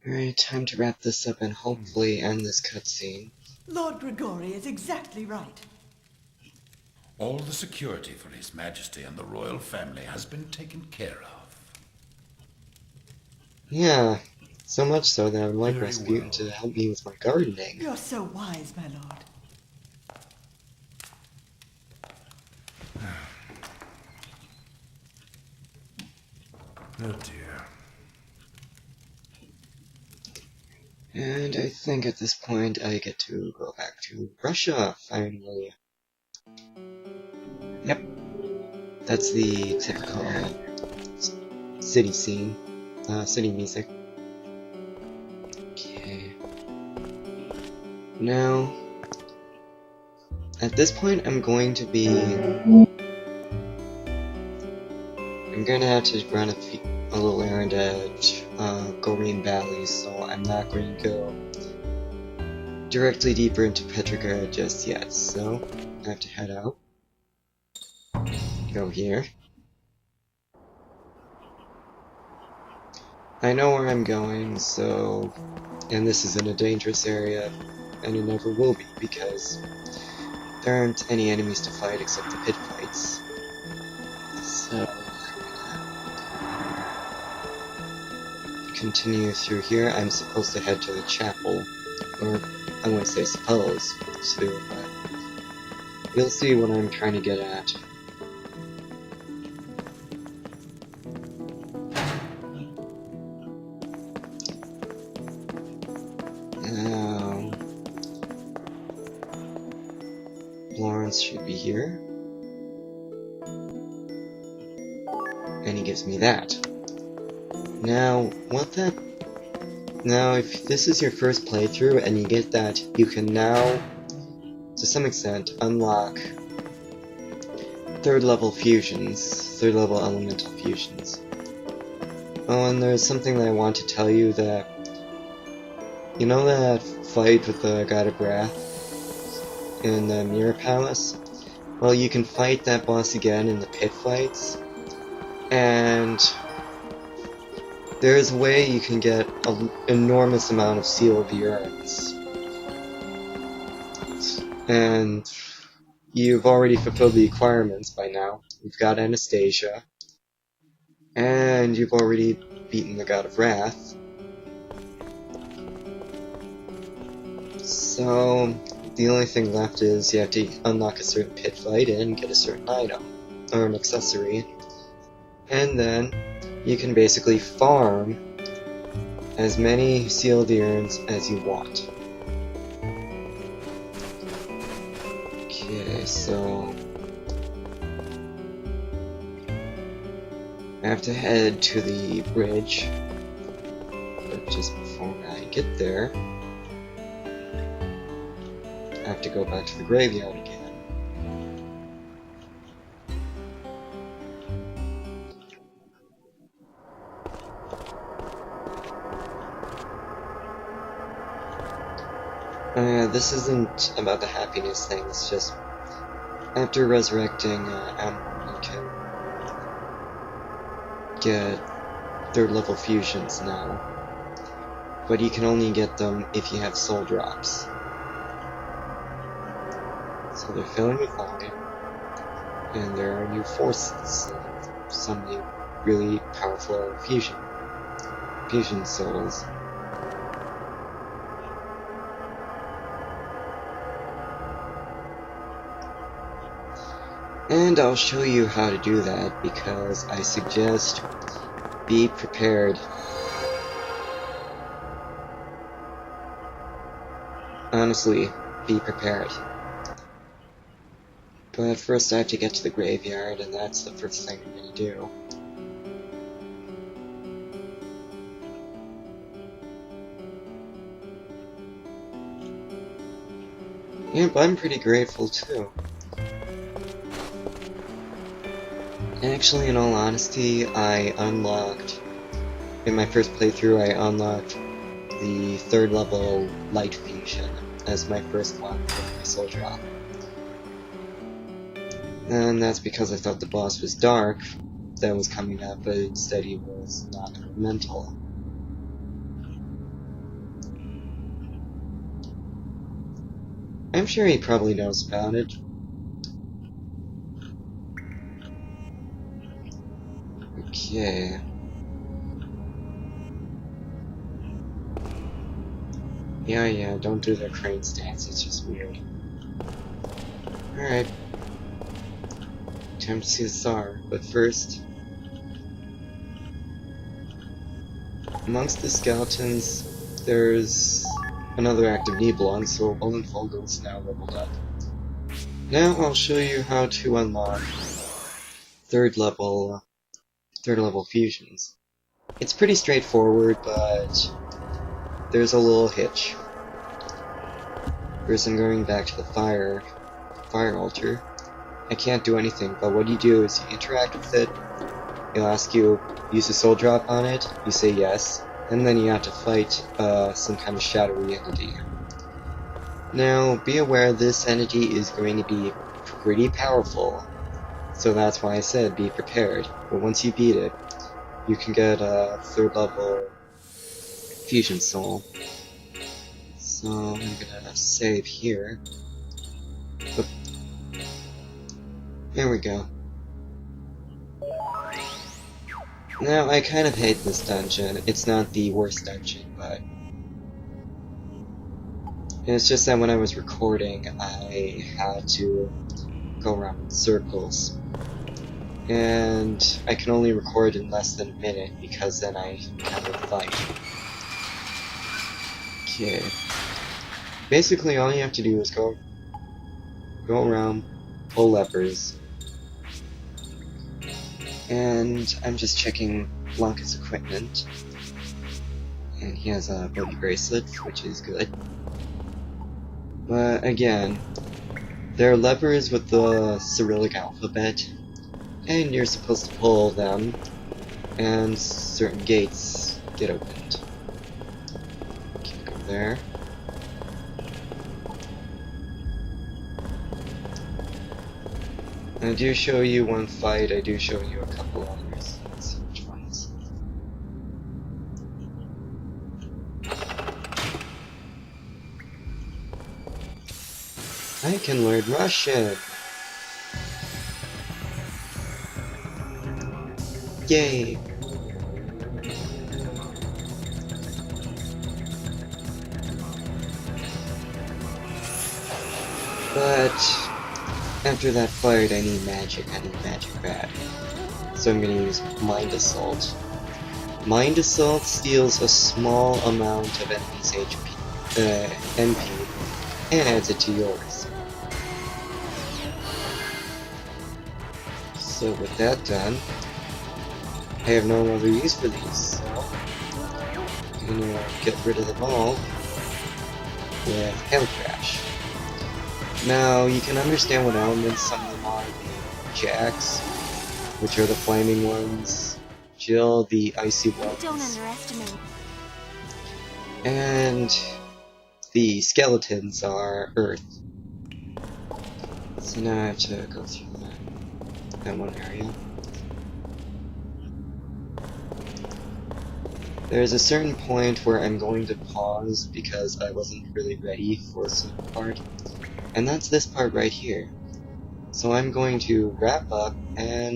Alright, time to wrap this up and hopefully end this cutscene. Lord Grigori is exactly right. All the security for His Majesty and the royal family has been taken care of. Yeah, so much so that I would like Very Rasputin well. to help me with my gardening. You're so wise, my lord. Oh dear. And I think at this point I get to go back to Russia, finally. Yep, that's the typical city scene, city music. Okay. Now, at this point I'm going to have to run a little errand at Gorin Valley, so I'm not going to go directly deeper into Petrograd just yet, so I have to head out. Go here. I know where I'm going, so... and this is in a dangerous area, and it never will be, because there aren't any enemies to fight except the pit fights. So... continue through here. I'm supposed to head to the chapel, or I wouldn't say suppose to, but you'll see what I'm trying to get at. Now, Lawrence should be here, and he gives me that. Now, if this is your first playthrough and you get that, you can now, to some extent, unlock third level elemental fusions. Oh, and there's something that I want to tell you that, you know that fight with the God of Wrath in the Mirror Palace? Well, you can fight that boss again in the pit fights, and there is a way you can get an enormous amount of Seal of the Urns. And you've already fulfilled the requirements by now. You've got Anastasia. And you've already beaten the God of Wrath. So, the only thing left is you have to unlock a certain pit fight and get a certain item, or an accessory. And then you can basically farm as many Seal of the Urns as you want. Okay, so I have to head to the bridge, but just before I get there, I have to go back to the graveyard again. This isn't about the happiness thing, it's just after resurrecting Amon, you can get third level fusions now, but you can only get them if you have soul drops. So they're filling with volume, and there are new forces, and some new really powerful fusion souls. And I'll show you how to do that, because I suggest be prepared. Honestly, be prepared. But first I have to get to the graveyard, and that's the first thing I'm gonna do. Yep, I'm pretty grateful too. Actually, in all honesty, in my first playthrough, I unlocked the third level light fusion as my first one with my soul drop. And that's because I thought the boss was dark that was coming up, but instead he was not elemental. I'm sure he probably knows about it. Okay. Yeah, don't do the crane stance, it's just weird. Alright. Time to see the Tsar, but first... amongst the skeletons, there's another active Nibelung, so Oldenvogel's now leveled up. Now I'll show you how to unlock third level fusions. It's pretty straightforward, but there's a little hitch. First I'm going back to the fire altar. I can't do anything, but what you do is you interact with it. It'll ask you, use a soul drop on it, you say yes, and then you have to fight some kind of shadowy entity. Now, be aware this entity is going to be pretty powerful, so that's why I said be prepared. But once you beat it, you can get a third level fusion soul. So I'm gonna save here. Oop. There we go. Now, I kind of hate this dungeon. It's not the worst dungeon, but... it's just that when I was recording, I had to go around in circles. And I can only record in less than a minute, because then I have a fight. Okay. Basically, all you have to do is go around, pull levers. And I'm just checking Blanca's equipment. And he has a booty bracelet, which is good. But again, there are levers with the Cyrillic alphabet, and you're supposed to pull them, and certain gates get opened. Can't go there. I do show you one fight, I do show you a couple others. Let's see which ones. I can learn Russian! Yay! But... after that fight, I need magic bad. So I'm gonna use Mind Assault. Mind Assault steals a small amount of enemy's MP, and adds it to yours. So with that done, I have no other use for these, so I'm gonna get rid of them all with Hail Crash. Now, you can understand what elements some of them are. The jacks, which are the flaming ones, Jill, the icy ones, Don't underestimate. and the skeletons are earth. So now I have to go through that one area. There's a certain point where I'm going to pause because I wasn't really ready for a certain part. And that's this part right here. So I'm going to wrap up and